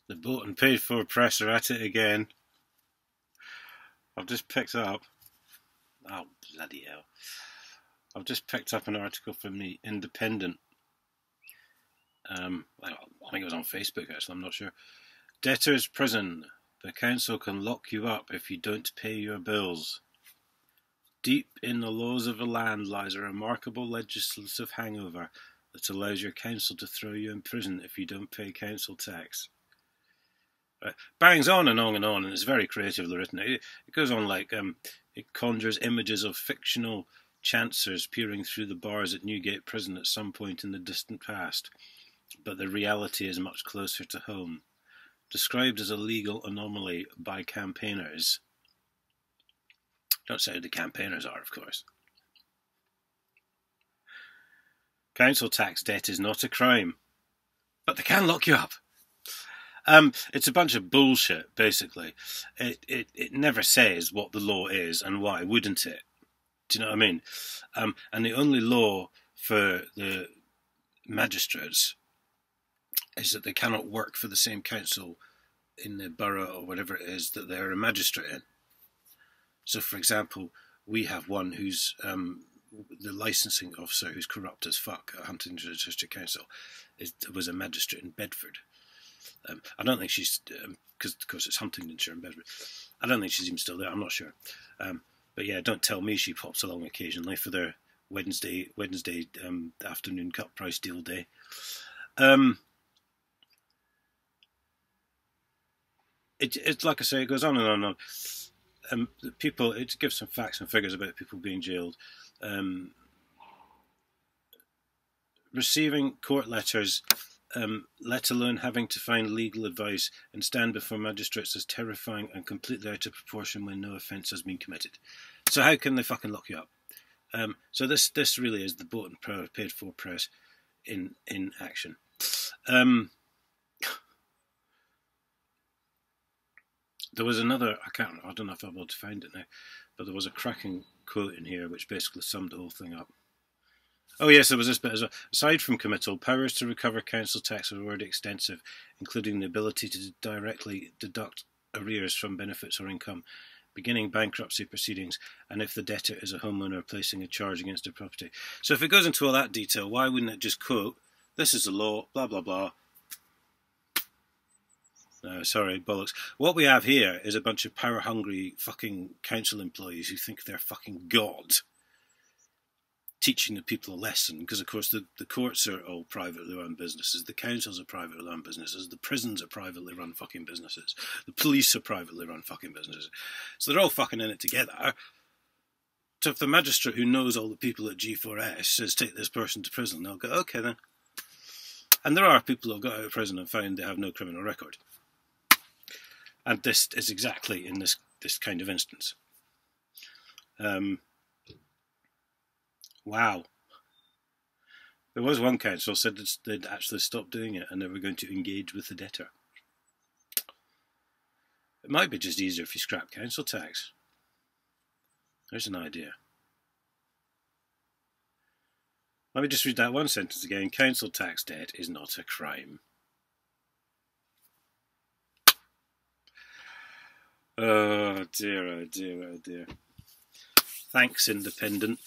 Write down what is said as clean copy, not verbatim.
The bought and paid for press are at it again. I've just picked up... Oh, bloody hell. I've just picked up an article from the Independent. I think it was on Facebook, actually, I'm not sure. Debtor's prison. The council can lock you up if you don't pay your bills. Deep in the laws of the land lies a remarkable legislative hangover that allows your council to throw you in prison if you don't pay council tax. Bangs on and on and on, and it's very creatively written. It goes on like it conjures images of fictional chancers peering through the bars at Newgate Prison at some point in the distant past, but the reality is much closer to home. Described as a legal anomaly by campaigners. Don't say who the campaigners are, of course. Council tax debt is not a crime, but they can lock you up. It's a bunch of bullshit, basically. It never says what the law is, and why wouldn't it? Do you know what I mean? And the only law for the magistrates is that they cannot work for the same council in the borough or whatever it is that they're a magistrate in. So, for example, we have one who's the licensing officer who's corrupt as fuck at Huntingdon District Council was a magistrate in Bedford. I don't think she's, because of course it's Huntingdonshire and Bedford. I don't think she's even still there. I'm not sure. But yeah, don't tell me she pops along occasionally for their Wednesday afternoon cut price deal day. It's like I say, it goes on and on and on. People, it gives some facts and figures about people being jailed. Receiving court letters, let alone having to find legal advice and stand before magistrates is terrifying and completely out of proportion when no offence has been committed. So how can they fucking lock you up? So this really is the bought and paid for press in action. There was another, I don't know if I'll be able to find it now, but there was a cracking quote in here which basically summed the whole thing up. Oh yes, there was this bit as well. Aside from committal, powers to recover council tax are already extensive, including the ability to directly deduct arrears from benefits or income, beginning bankruptcy proceedings, and if the debtor is a homeowner, placing a charge against their property. So if it goes into all that detail, why wouldn't it just quote, this is the law, blah, blah, blah. Sorry, bollocks. What we have here is a bunch of power-hungry fucking council employees who think they're fucking God, teaching the people a lesson, because of course the courts are all privately run businesses, the councils are privately run businesses, the prisons are privately run fucking businesses, the police are privately run fucking businesses. So they're all fucking in it together. So if the magistrate who knows all the people at G4S says take this person to prison, they'll go, okay then. And there are people who have got out of prison and found they have no criminal record. And this is exactly in this kind of instance. Wow. There was one council said they'd actually stopped doing it and they were going to engage with the debtor. It might be just easier if you scrap council tax. There's an idea. Let me just read that one sentence again. Council tax debt is not a crime. Oh dear, oh dear, oh dear. Thanks, Independent.